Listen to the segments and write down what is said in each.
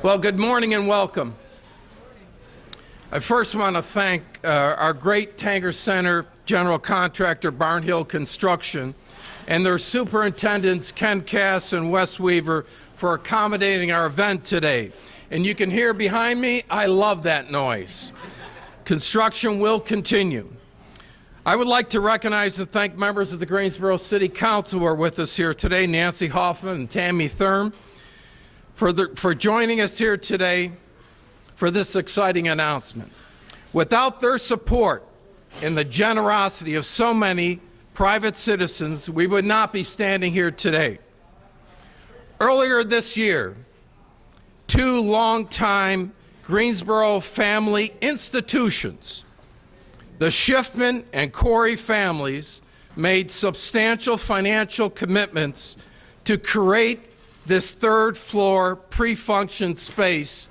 Well, good morning and welcome. I first want to thank our great Tanger Center general contractor, Barnhill Construction, and their superintendents, Ken Cass and Wes Weaver, for accommodating our event today. And you can hear behind me, I love that noise. Construction will continue. I would like to recognize and thank members of the Greensboro City Council who are with us here today, Nancy Hoffman and Tammy Thurm, for joining us here today for this exciting announcement. Without their support and the generosity of so many private citizens, we would not be standing here today. Earlier this year, two longtime Greensboro family institutions, the Schiffman and Corey families, made substantial financial commitments to create this third-floor pre-function space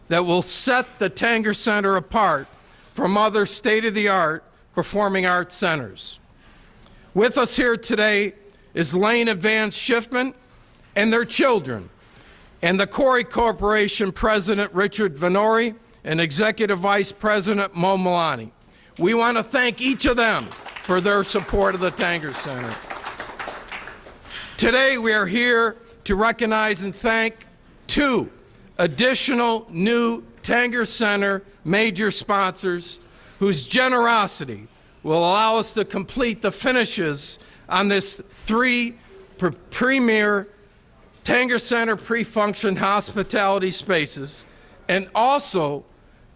that will set the Tanger Center apart from other state-of-the-art performing arts centers. With us here today is Lane and Vance Schiffman and their children, and the Corey Corporation President Richard Venori and Executive Vice President Mo Milani. We want to thank each of them for their support of the Tanger Center. Today we are here to recognize and thank two additional new Tanger Center major sponsors whose generosity will allow us to complete the finishes on this three premier Tanger Center pre-function hospitality spaces, and also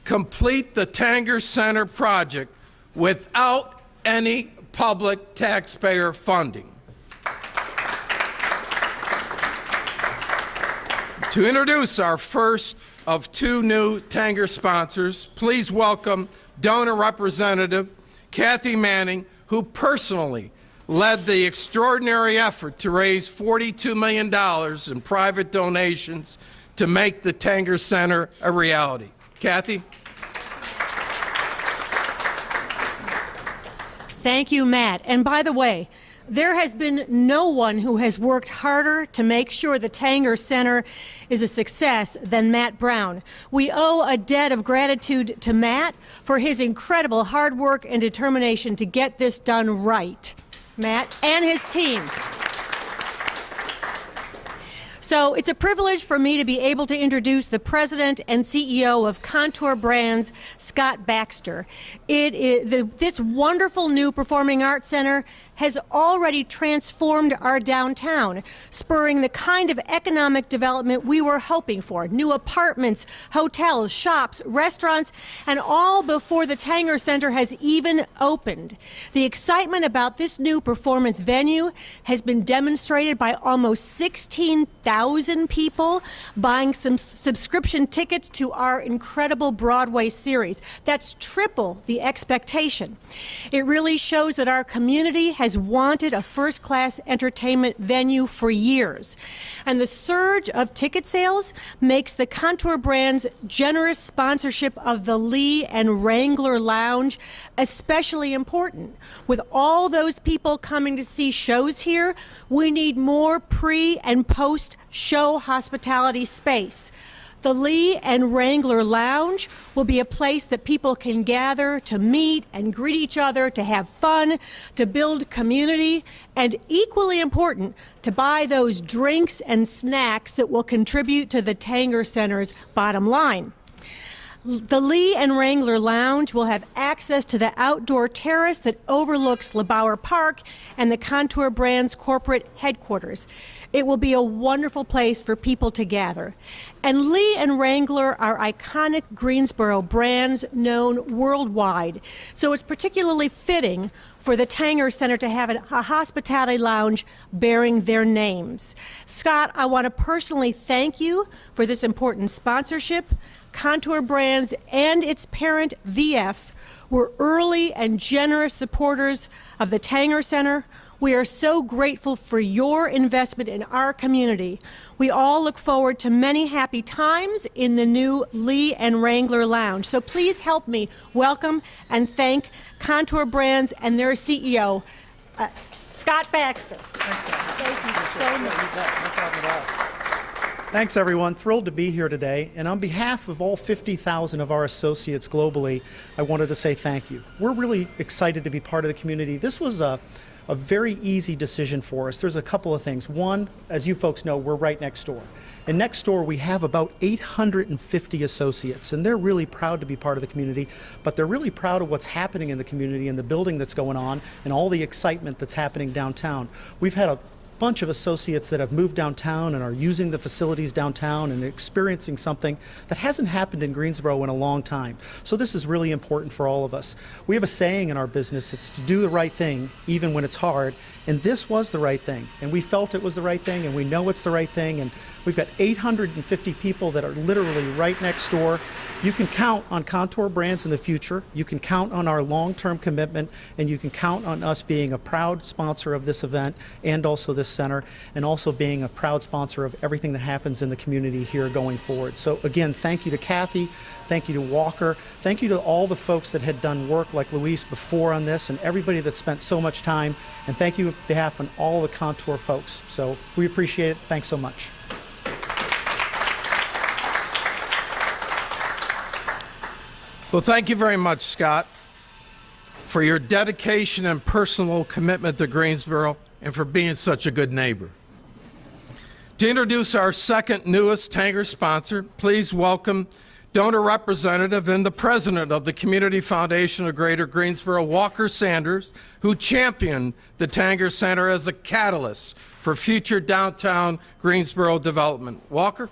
complete the Tanger Center project without any public taxpayer funding. To introduce our first of two new Tanger sponsors, please welcome donor representative Kathy Manning, who personally led the extraordinary effort to raise $42 million in private donations to make the Tanger Center a reality. Kathy? Thank you, Matt. And by the way, there has been no one who has worked harder to make sure the Tanger Center is a success than Matt Brown. We owe a debt of gratitude to Matt for his incredible hard work and determination to get this done right. Matt and his team. So it's a privilege for me to be able to introduce the president and CEO of Contour Brands, Scott Baxter. This wonderful new performing arts center has already transformed our downtown, spurring the kind of economic development we were hoping for. New apartments, hotels, shops, restaurants, and all before the Tanger Center has even opened. The excitement about this new performance venue has been demonstrated by almost 16,000 people buying some subscription tickets to our incredible Broadway series. That's triple the expectation. It really shows that our community has wanted a first-class entertainment venue for years. And the surge of ticket sales makes the Contour Brands' generous sponsorship of the Lee and Wrangler Lounge especially important. With all those people coming to see shows here, we need more pre- and post-show hospitality space. The Lee and Wrangler Lounge will be a place that people can gather to meet and greet each other, to have fun, to build community, and equally important, to buy those drinks and snacks that will contribute to the Tanger Center's bottom line. The Lee and Wrangler Lounge will have access to the outdoor terrace that overlooks LeBauer Park and the Contour Brands corporate headquarters. It will be a wonderful place for people to gather. And Lee and Wrangler are iconic Greensboro brands known worldwide, so it's particularly fitting for the Tanger Center to have a hospitality lounge bearing their names. Scott, I want to personally thank you for this important sponsorship. Contour Brands and its parent, VF, were early and generous supporters of the Tanger Center. We are so grateful for your investment in our community. We all look forward to many happy times in the new Lee and Wrangler Lounge. So please help me welcome and thank Contour Brands and their CEO, Scott Baxter. Thanks, Scott. Thank you so much. No problem at all. Thanks, everyone. Thrilled to be here today. And on behalf of all 50,000 of our associates globally, I wanted to say thank you. We're really excited to be part of the community. This was a very easy decision for us. There's a couple of things. One, as you folks know, we're right next door. And next door, we have about 850 associates, and they're really proud to be part of the community, but they're really proud of what's happening in the community and the building that's going on and all the excitement that's happening downtown. We've had a bunch of associates that have moved downtown and are using the facilities downtown and experiencing something that hasn't happened in Greensboro in a long time. So this is really important for all of us. We have a saying in our business, it's to do the right thing even when it's hard, and this was the right thing, and we felt it was the right thing, and we know it's the right thing, and we've got 850 people that are literally right next door. You can count on Kontoor Brands in the future. You can count on our long-term commitment, and you can count on us being a proud sponsor of this event and also this center, and also being a proud sponsor of everything that happens in the community here going forward. So again, thank you to Kathy, thank you to Walker, thank you to all the folks that had done work like Luis before on this, and everybody that spent so much time, and thank you on behalf of all the Kontoor folks. So we appreciate it. Thanks so much. Well, thank you very much, Scott, for your dedication and personal commitment to Greensboro and for being such a good neighbor. To introduce our second newest Tanger sponsor, please welcome donor representative and the president of the Community Foundation of Greater Greensboro, Walker Sanders, who championed the Tanger Center as a catalyst for future downtown Greensboro development. Walker?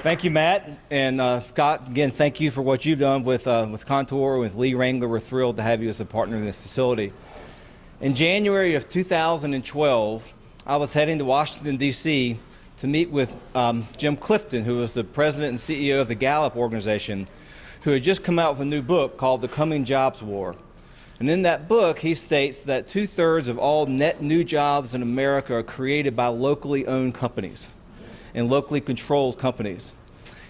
Thank you, Matt. And Scott, again, thank you for what you've done with Kontoor, with Lee Wrangler. We're thrilled to have you as a partner in this facility. In January of 2012, I was heading to Washington, D.C. to meet with Jim Clifton, who was the president and CEO of the Gallup organization, who had just come out with a new book called The Coming Jobs War. And in that book, he states that 2/3 of all net new jobs in America are created by locally owned companies and locally controlled companies.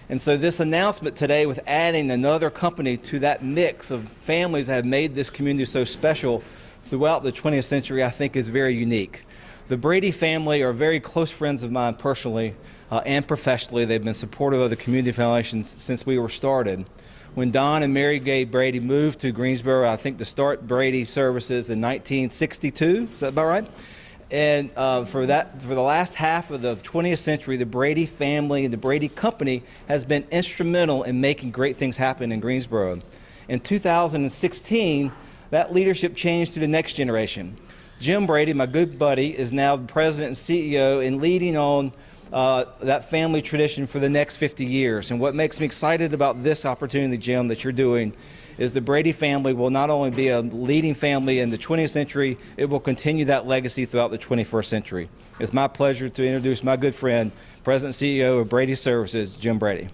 And so this announcement today with adding another company to that mix of families that have made this community so special throughout the 20th century, I think is very unique. The Brady family are very close friends of mine personally and professionally. They've been supportive of the Community Foundation since we were started. When Don and Mary Gay Brady moved to Greensboro, I think to start Brady services in 1962, is that about right? And for the last half of the 20th century, the Brady family and the Brady company has been instrumental in making great things happen in Greensboro. In 2016, that leadership changed to the next generation. Jim Brady, my good buddy, is now the president and CEO and leading on that family tradition for the next 50 years. And what makes me excited about this opportunity, Jim, that you're doing is the Brady family will not only be a leading family in the 20th century, it will continue that legacy throughout the 21st century. It's my pleasure to introduce my good friend, President and CEO of Brady Services, Jim Brady.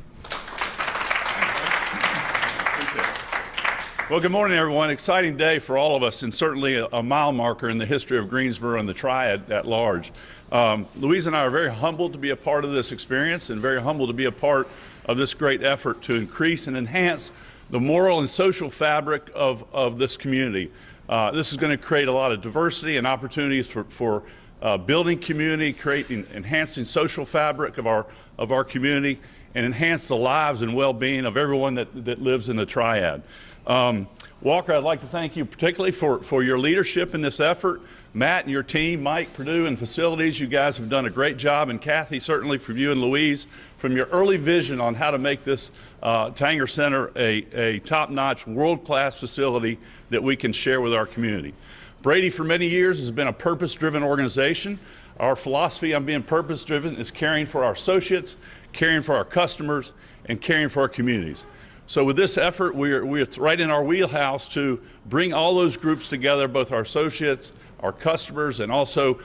Well, good morning, everyone. Exciting day for all of us, and certainly a mile marker in the history of Greensboro and the Triad at large. Louise and I are very humbled to be a part of this experience and very humbled to be a part of this great effort to increase and enhance the moral and social fabric of this community. This is going to create a lot of diversity and opportunities for building community, enhancing social fabric of our community, and enhance the lives and well-being of everyone that lives in the Triad. Walker, I'd like to thank you particularly for your leadership in this effort. Matt and your team, Mike, Purdue, and facilities, you guys have done a great job. And Kathy, certainly for you and Louise, from your early vision on how to make this Tanger Center a top-notch, world-class facility that we can share with our community. Brady, for many years, has been a purpose-driven organization. Our philosophy on being purpose-driven is caring for our associates, caring for our customers, and caring for our communities. So with this effort, we're right in our wheelhouse to bring all those groups together, both our associates, our customers, and also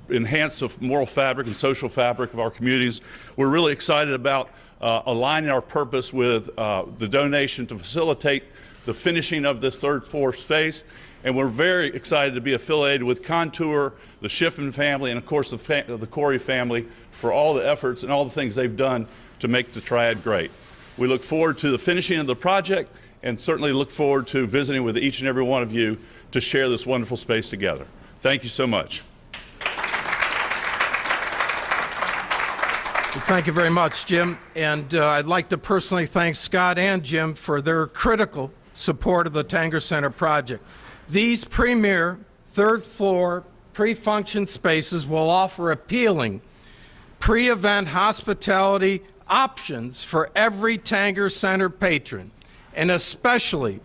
enhance the moral fabric and social fabric of our communities. We're really excited about aligning our purpose with the donation to facilitate the finishing of this third floor space. And we're very excited to be affiliated with Kontoor, the Schiffman family, and of course the Corey family for all the efforts and all the things they've done to make the Triad great. We look forward to the finishing of the project and certainly look forward to visiting with each and every one of you to share this wonderful space together. Thank you so much. Well, thank you very much, Jim. And I'd like to personally thank Scott and Jim for their critical support of the Tanger Center project. These premier third-floor pre-function spaces will offer appealing pre-event hospitality options for every Tanger Center patron, and especially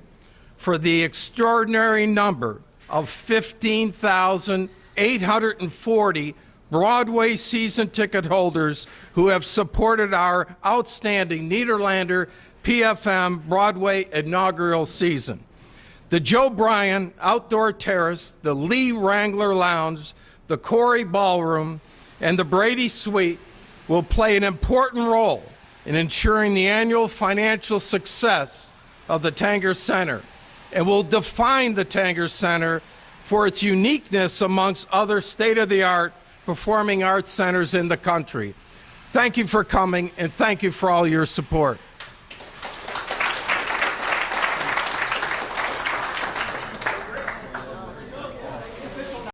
for the extraordinary number of 15,840 Broadway season ticket holders who have supported our outstanding Nederlander PFM Broadway inaugural season. The Joe Bryan Outdoor Terrace, the Lee Wrangler Lounge, the Corey Ballroom, and the Brady Suite will play an important role in ensuring the annual financial success of the Tanger Center and will define the Tanger Center for its uniqueness amongst other state-of-the-art performing arts centers in the country. Thank you for coming, and thank you for all your support.